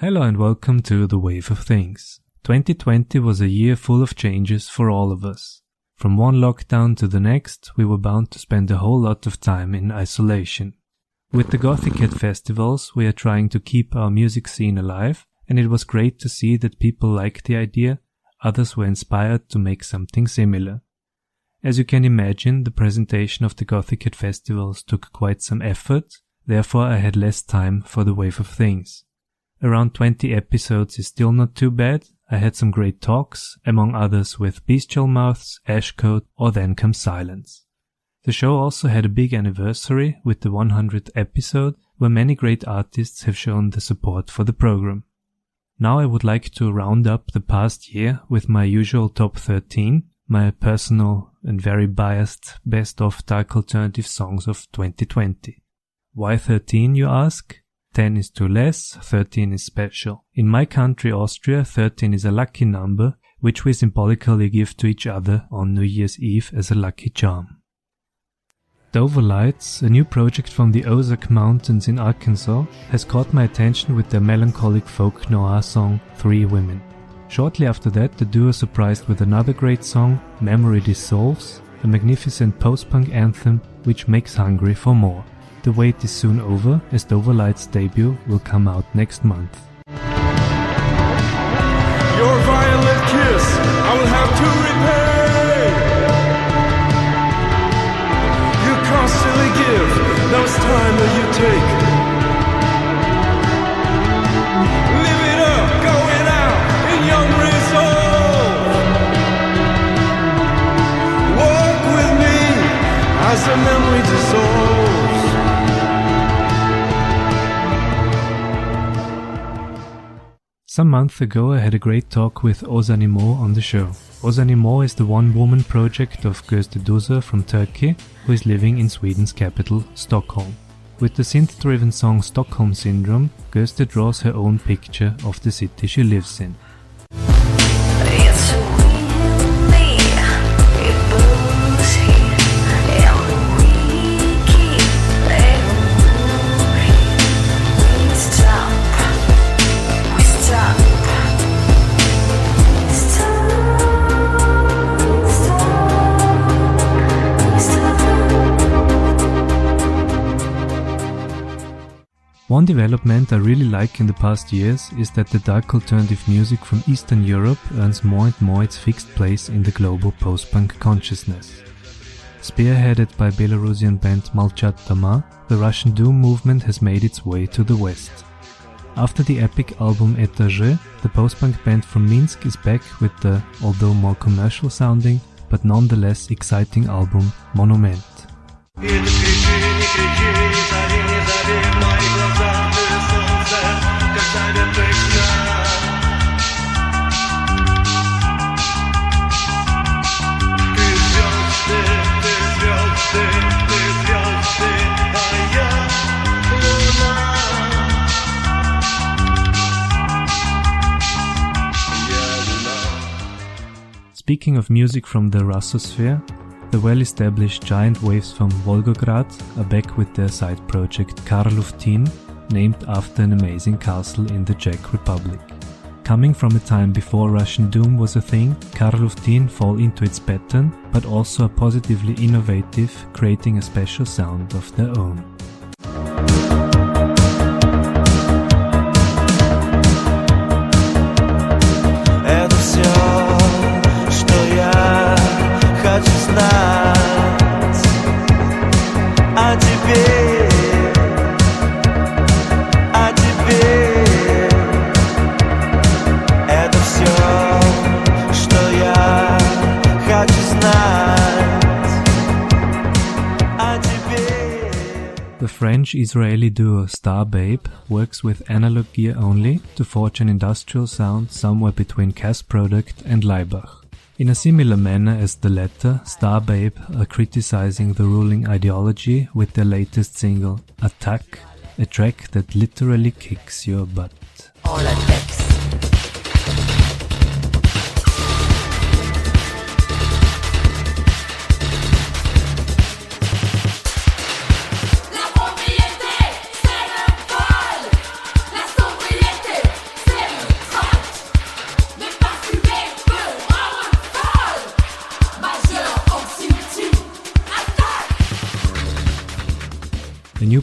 Hello and welcome to The Wave of Things. 2020 was a year full of changes for all of us. From one lockdown to the next, we were bound to spend a whole lot of time in isolation. With the Gothic festivals, we are trying to keep our music scene alive, and it was great to see that people liked the idea, others were inspired to make something similar. As you can imagine, the presentation of the Gothic festivals took quite some effort, therefore I had less time for The Wave of Things. Around 20 episodes is still not too bad. I had some great talks, among others with Bestial Mouths, Ashcoat or Then Comes Silence. The show also had a big anniversary with the 100th episode, where many great artists have shown the support for the program. Now I would like to round up the past year with my usual top 13, my personal and very biased best of dark alternative songs of 2020. Why 13, you ask? 10 is too less, 13 is special. In my country, Austria, 13 is a lucky number, which we symbolically give to each other on New Year's Eve as a lucky charm. The Overlights, a new project from the Ozark Mountains in Arkansas, has caught my attention with their melancholic folk noir song, 3 Women. Shortly after that, the duo surprised with another great song, Memory Dissolves, a magnificent post-punk anthem which makes hungry for more. The wait is soon over, as the Overlight's debut will come out next month. Your violet kiss, I will have to repay. You constantly give, now it's time that you take. Live it up, going out in young resolve. Walk with me as the memory dissolves. Some month ago I had a great talk with Ozanimo on the show. Ozanimo is the one-woman project of Gözde Duzer from Turkey, who is living in Sweden's capital, Stockholm. With the synth-driven song Stockholm Syndrome, Gözde draws her own picture of the city she lives in. One development I really like in the past years is that the dark alternative music from Eastern Europe earns more and more its fixed place in the global post-punk consciousness. Spearheaded by Belarusian band Malchat Dama, the Russian Doom movement has made its way to the West. After the epic album Etage, the post-punk band from Minsk is back with the, although more commercial sounding, but nonetheless exciting album Monument. Speaking of music from the Russosphere, the well-established giant waves from Volgograd are back with their side project Karlov Team, named after an amazing castle in the Czech Republic. Coming from a time before Russian Doom was a thing, Karlov Team fall into its pattern, but also are positively innovative, creating a special sound of their own. The French-Israeli duo Star Babe works with analog gear only to forge an industrial sound somewhere between Cass Product and Leibach. In a similar manner as the latter, Star Babe are criticizing the ruling ideology with their latest single, Attack, a track that literally kicks your butt.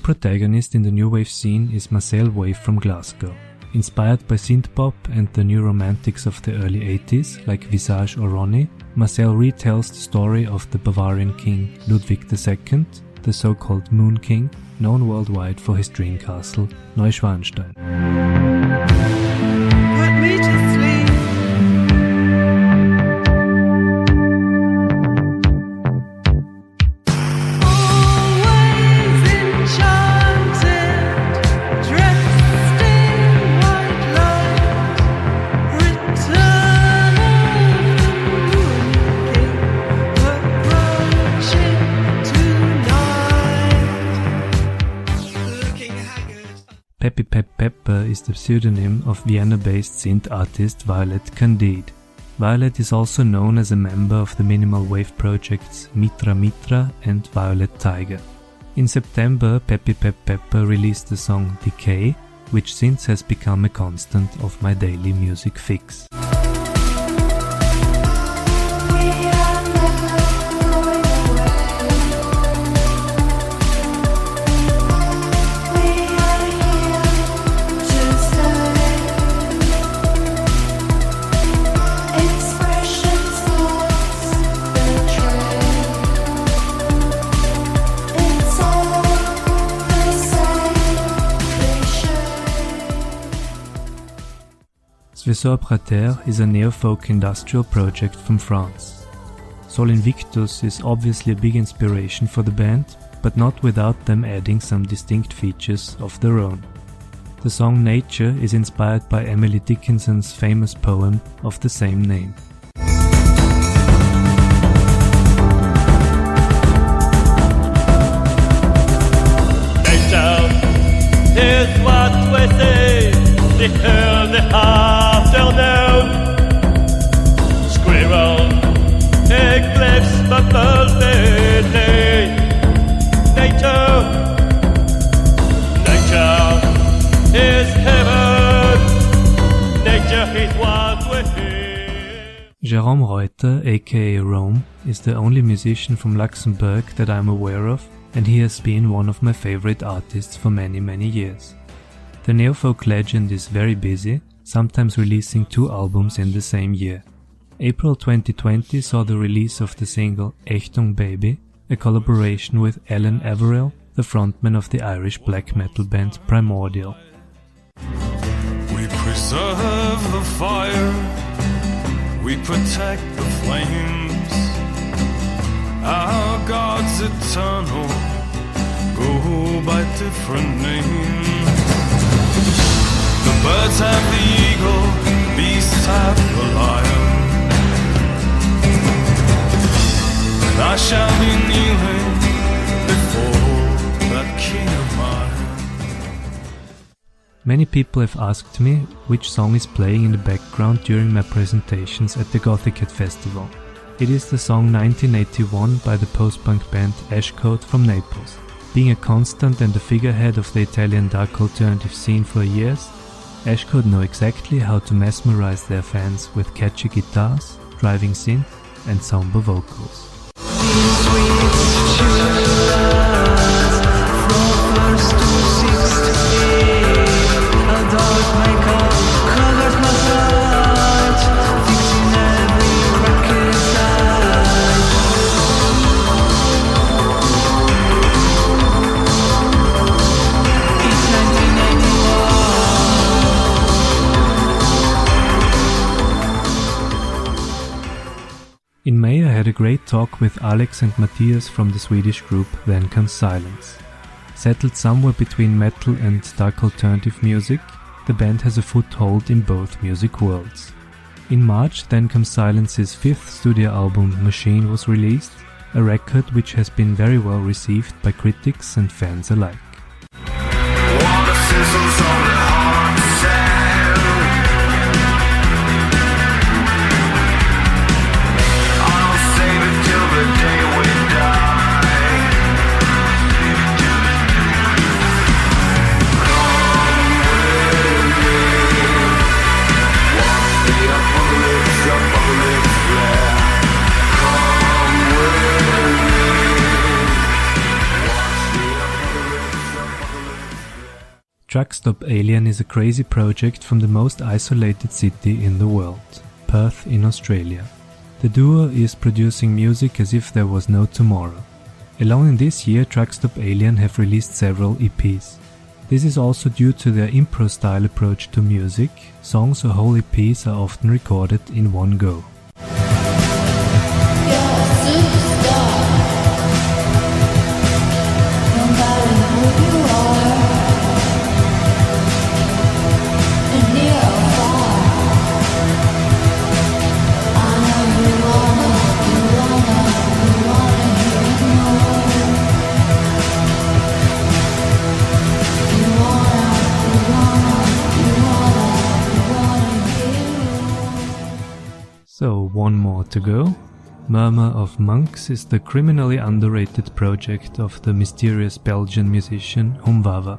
protagonist in the new wave scene is Marcel Wave from Glasgow. Inspired by synthpop and the new romantics of the early 80s like Visage or Ronnie, Marcel retells the story of the Bavarian king Ludwig II, the so-called Moon King, known worldwide for his dream castle, Neuschwanstein. Put me to sleep. Always enchanted, dressed in white light, return of the Moon King, approaching tonight, looking haggard. Peppy Pep Pepper is the pseudonym of Vienna-based synth artist Violet Candide. Violet is also known as a member of the minimal wave projects Mitra Mitra and Violet Tiger. In September, Peppy Pep Pepper released the song Decay, which since has become a constant of my daily music fix. Svesor Prater is a neofolk industrial project from France. Sol Invictus is obviously a big inspiration for the band, but not without them adding some distinct features of their own. The song Nature is inspired by Emily Dickinson's famous poem of the same name. Nature is what we see, the early afternoon. Squirrel, eclipse, purple lily. Nature, nature is heaven. Nature is what we hear. Jérôme Reuter, aka Rome, is the only musician from Luxembourg that I'm aware of, and he has been one of my favorite artists for many years. The neofolk legend is very busy, sometimes releasing 2 albums in the same year. April 2020 saw the release of the single Echtung Baby, a collaboration with Alan Averill, the frontman of the Irish black metal band Primordial. We preserve the fire, we protect the flames. Our gods eternal go by different names. The birds have the eagle, beasts have the lion. And I shall be kneeling before that king of mine. Many people have asked me which song is playing in the background during my presentations at the Gothic Festival. It is the song 1981 by the post-punk band Ashcote from Naples. Being a constant and a figurehead of the Italian dark alternative scene for years, Ashcote know exactly how to mesmerize their fans with catchy guitars, driving synth, and somber vocals. In May I had a great talk with Alex and Matthias from the Swedish group Then Comes Silence. Settled somewhere between metal and dark alternative music, the band has a foothold in both music worlds. In March, Then Comes Silence's 5th studio album Machine was released, a record which has been very well received by critics and fans alike. Truckstop Alien is a crazy project from the most isolated city in the world, Perth in Australia. The duo is producing music as if there was no tomorrow. Alone in this year, Truckstop Alien have released several EPs. This is also due to their impro-style approach to music. Songs or whole EPs are often recorded in one go. So, one more to go. Murmur of Monks is the criminally underrated project of the mysterious Belgian musician Humvava.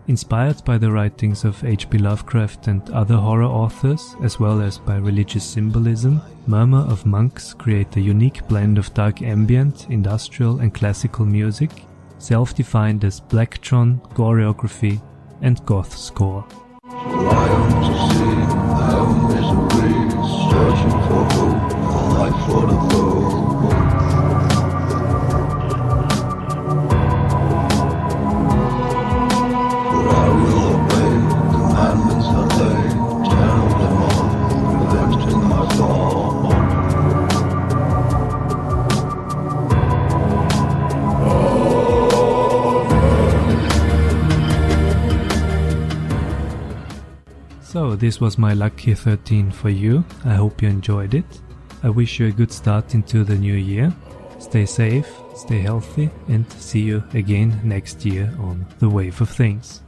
Inspired by the writings of H.P. Lovecraft and other horror authors, as well as by religious symbolism, Murmur of Monks create a unique blend of dark ambient, industrial and classical music, self-defined as blacktron, choreography and goth score. So this was my Lucky 13 for you. I hope you enjoyed it. I wish you a good start into the new year. Stay safe, stay healthy, and see you again next year on The Wave of Things.